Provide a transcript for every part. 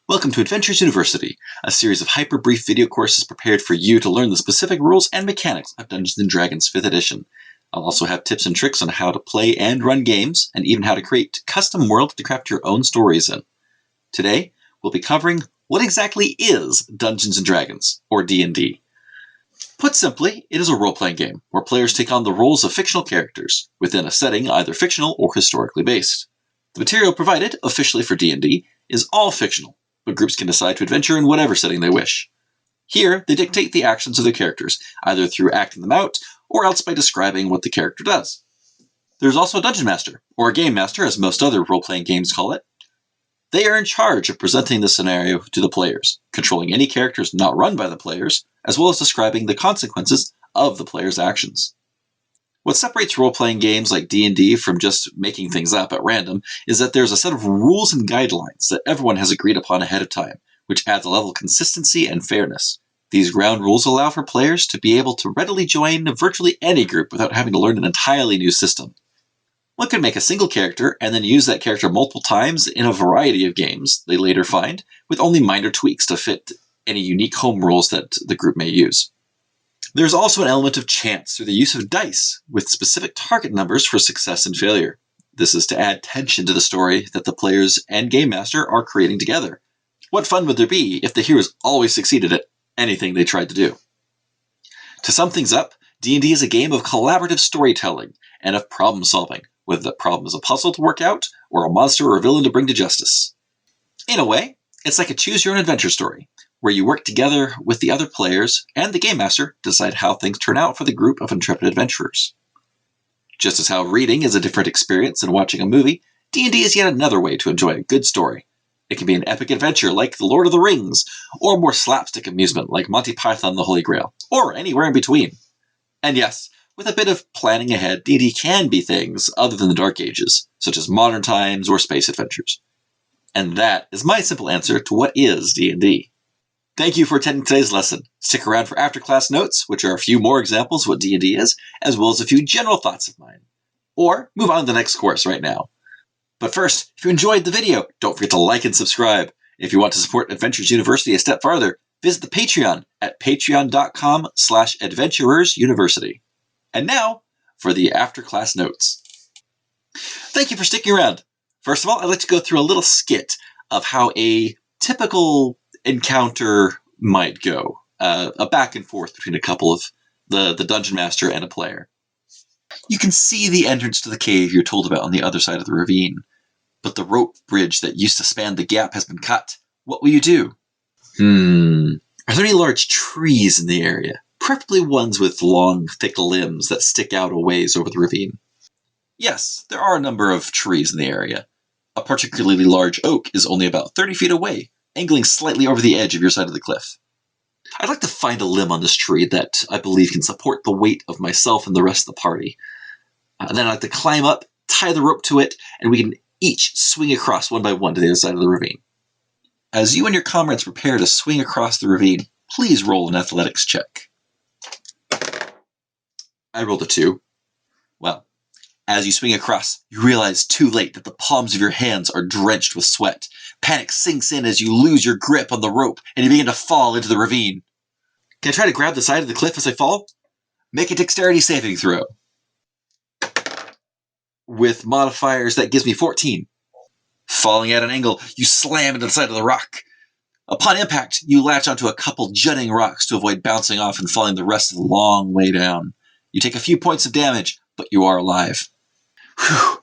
Welcome to Adventures University, a series of hyper-brief video courses prepared for you to learn the specific rules and mechanics of Dungeons & Dragons 5th edition. I'll also have tips and tricks on how to play and run games, and even how to create custom worlds to craft your own stories in. Today, we'll be covering what exactly is Dungeons & Dragons, or D&D. Put simply, it is a role-playing game, where players take on the roles of fictional characters, within a setting either fictional or historically based. The material provided, officially for D&D, is all fictional, but groups can decide to adventure in whatever setting they wish. Here, they dictate the actions of their characters, either through acting them out, or else by describing what the character does. There's also a Dungeon Master, or a Game Master as most other role-playing games call it. They are in charge of presenting the scenario to the players, controlling any characters not run by the players, as well as describing the consequences of the players' actions. What separates role-playing games like D&D from just making things up at random is that there's a set of rules and guidelines that everyone has agreed upon ahead of time, which adds a level of consistency and fairness. These ground rules allow for players to be able to readily join virtually any group without having to learn an entirely new system. One can make a single character and then use that character multiple times in a variety of games they later find, with only minor tweaks to fit any unique home rules that the group may use. There's also an element of chance through the use of dice, with specific target numbers for success and failure. This is to add tension to the story that the players and Game Master are creating together. What fun would there be if the heroes always succeeded at anything they tried to do? To sum things up, D&D is a game of collaborative storytelling and of problem solving, whether the problem is a puzzle to work out or a monster or a villain to bring to justice. In a way, it's like a choose-your-own-adventure story, where you work together with the other players and the Game Master to decide how things turn out for the group of intrepid adventurers. Just as how reading is a different experience than watching a movie, D&D is yet another way to enjoy a good story. It can be an epic adventure like The Lord of the Rings, or more slapstick amusement like Monty Python and the Holy Grail, or anywhere in between. And yes, with a bit of planning ahead, D&D can be things other than the Dark Ages, such as modern times or space adventures. And that is my simple answer to what is D&D. Thank you for attending today's lesson. Stick around for after-class notes, which are a few more examples of what D&D is, as well as a few general thoughts of mine. Or move on to the next course right now. But first, if you enjoyed the video, don't forget to like and subscribe. If you want to support Adventures University a step farther, visit the Patreon at patreon.com/adventurersuniversity. And now, for the after-class notes. Thank you for sticking around. First of all, I'd like to go through a little skit of how a typical encounter might go. A back and forth between a couple of the Dungeon Master and a player. You can see the entrance to the cave you're told about on the other side of the ravine, but the rope bridge that used to span the gap has been cut. What will you do? Are there any large trees in the area? Preferably ones with long, thick limbs that stick out a ways over the ravine. Yes, there are a number of trees in the area. A particularly large oak is only about 30 feet away, angling slightly over the edge of your side of the cliff. I'd like to find a limb on this tree that I believe can support the weight of myself and the rest of the party. Then I'd like to climb up, tie the rope to it, and we can each swing across one by one to the other side of the ravine. As you and your comrades prepare to swing across the ravine, please roll an athletics check. I rolled a 2. Well, as you swing across, you realize too late that the palms of your hands are drenched with sweat. Panic sinks in as you lose your grip on the rope and you begin to fall into the ravine. Can I try to grab the side of the cliff as I fall? Make a dexterity saving throw. With modifiers, that gives me 14. Falling at an angle, you slam into the side of the rock. Upon impact, you latch onto a couple jutting rocks to avoid bouncing off and falling the rest of the long way down. You take a few points of damage, but you are alive. Whew.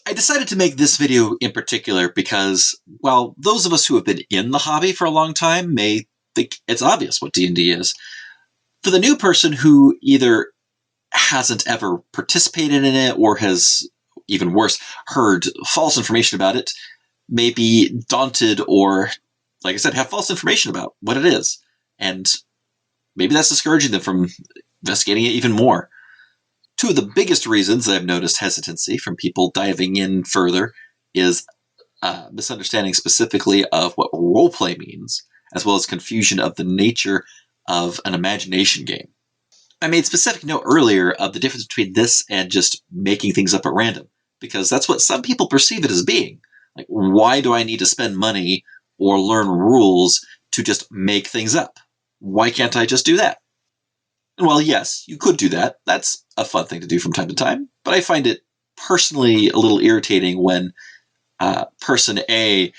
I decided to make this video in particular because, well, those of us who have been in the hobby for a long time may think it's obvious what D&D is. For the new person who either hasn't ever participated in it or has, even worse, heard false information about it, may be daunted or, like I said, have false information about what it is. And maybe that's discouraging them from investigating it even more. Two of the biggest reasons I've noticed hesitancy from people diving in further is misunderstanding specifically of what roleplay means, as well as confusion of the nature of an imagination game. I made specific note earlier of the difference between this and just making things up at random, because that's what some people perceive it as being. Like, why do I need to spend money or learn rules to just make things up. Why can't I just do that? Well, yes, you could do that. That's a fun thing to do from time to time, but I find it personally a little irritating when person A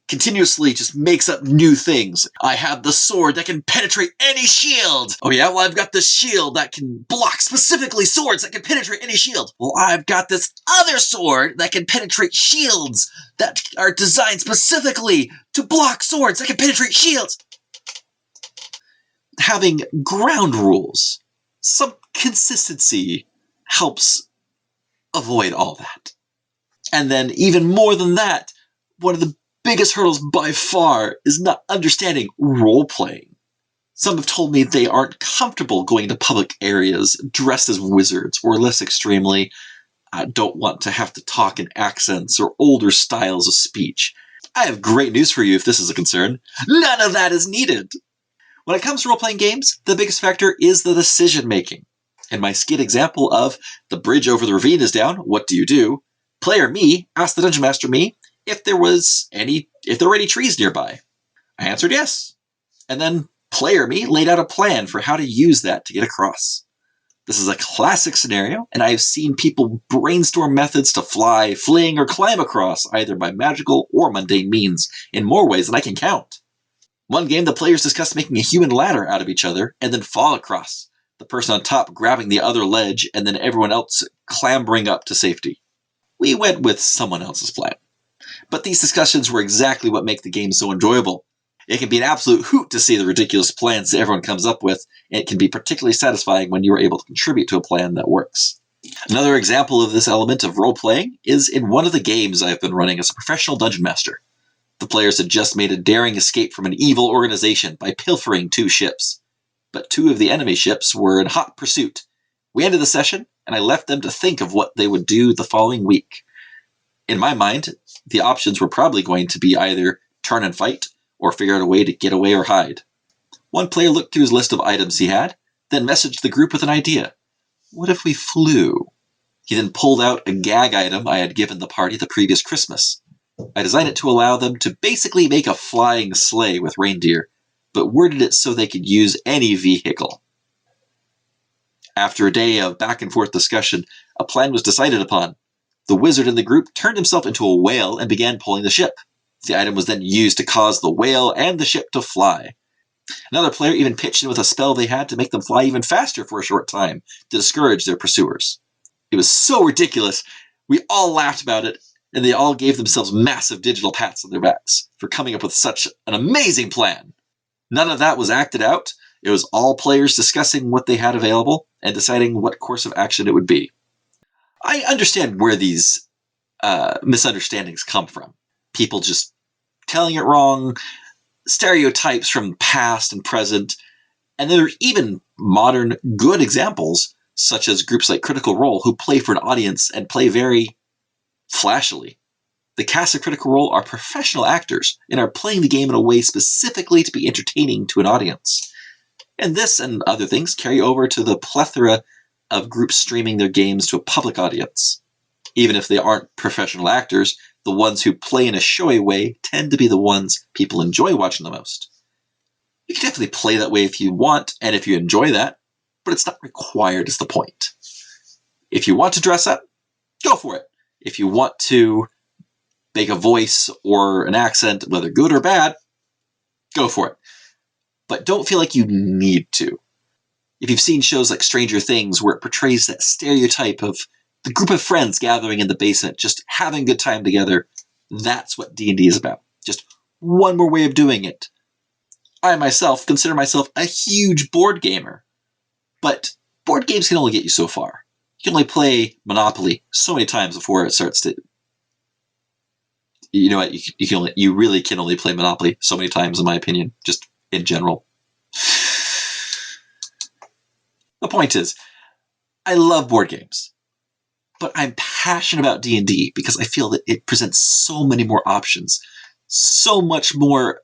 continuously just makes up new things. I have the sword that can penetrate any shield. Oh yeah, well I've got this shield that can block specifically swords that can penetrate any shield. Well, I've got this other sword that can penetrate shields that are designed specifically to block swords that can penetrate shields. Having ground rules, some consistency helps avoid all that. And then even more than that, one of the biggest hurdles by far is not understanding role-playing. Some have told me they aren't comfortable going to public areas dressed as wizards, or less extremely, don't want to have to talk in accents or older styles of speech. I have great news for you if this is a concern. None of that is needed. When it comes to role-playing games, the biggest factor is the decision-making. In my skit example of the bridge over the ravine is down, what do? Player me asked the Dungeon Master me if there were any trees nearby. I answered yes. And then player me laid out a plan for how to use that to get across. This is a classic scenario, and I have seen people brainstorm methods to fly, fling, or climb across, either by magical or mundane means, in more ways than I can count. One game, the players discussed making a human ladder out of each other and then fall across, the person on top grabbing the other ledge and then everyone else clambering up to safety. We went with someone else's plan. But these discussions were exactly what make the game so enjoyable. It can be an absolute hoot to see the ridiculous plans that everyone comes up with, and it can be particularly satisfying when you are able to contribute to a plan that works. Another example of this element of role-playing is in one of the games I've been running as a professional dungeon master. The players had just made a daring escape from an evil organization by pilfering 2 ships. But 2 of the enemy ships were in hot pursuit. We ended the session, and I left them to think of what they would do the following week. In my mind, the options were probably going to be either turn and fight, or figure out a way to get away or hide. One player looked through his list of items he had, then messaged the group with an idea. What if we flew? He then pulled out a gag item I had given the party the previous Christmas. I designed it to allow them to basically make a flying sleigh with reindeer, but worded it so they could use any vehicle. After a day of back and forth discussion, a plan was decided upon. The wizard in the group turned himself into a whale and began pulling the ship. The item was then used to cause the whale and the ship to fly. Another player even pitched in with a spell they had to make them fly even faster for a short time to discourage their pursuers. It was so ridiculous, we all laughed about it, and they all gave themselves massive digital pats on their backs for coming up with such an amazing plan. None of that was acted out. It was all players discussing what they had available and deciding what course of action it would be. I understand where these misunderstandings come from. People just telling it wrong, stereotypes from past and present, and there are even modern good examples, such as groups like Critical Role, who play for an audience and play very flashily. The cast of Critical Role are professional actors and are playing the game in a way specifically to be entertaining to an audience. And this and other things carry over to the plethora of groups streaming their games to a public audience. Even if they aren't professional actors, the ones who play in a showy way tend to be the ones people enjoy watching the most. You can definitely play that way if you want, and if you enjoy that, but it's not required is the point. If you want to dress up, go for it. If you want to make a voice or an accent, whether good or bad, go for it. But don't feel like you need to. If you've seen shows like Stranger Things, where it portrays that stereotype of the group of friends gathering in the basement, just having a good time together, that's what D&D is about. Just one more way of doing it. I myself consider myself a huge board gamer, but board games can only get you so far. You can only play Monopoly so many times before it starts to... You know what? You really can only play Monopoly so many times, in my opinion, just in general. The point is, I love board games, but I'm passionate about D&D because I feel that it presents so many more options, so much more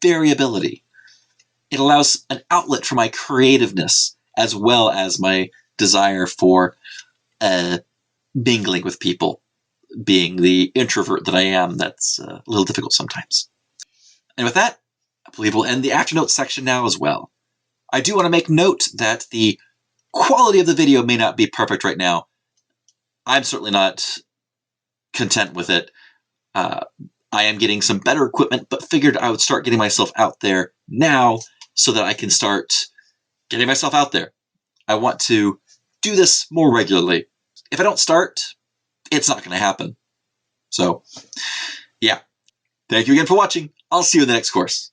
variability. It allows an outlet for my creativeness as well as my desire for mingling with people. Being the introvert that I am, that's a little difficult sometimes. And with that, I believe we'll end the afternote section now as well. I do want to make note that the quality of the video may not be perfect right now. I'm certainly not content with it. I am getting some better equipment, but figured I would start getting myself out there now so that I can start getting myself out there. I want to do this more regularly. If I don't start, it's not going to happen. So, yeah. Thank you again for watching. I'll see you in the next course.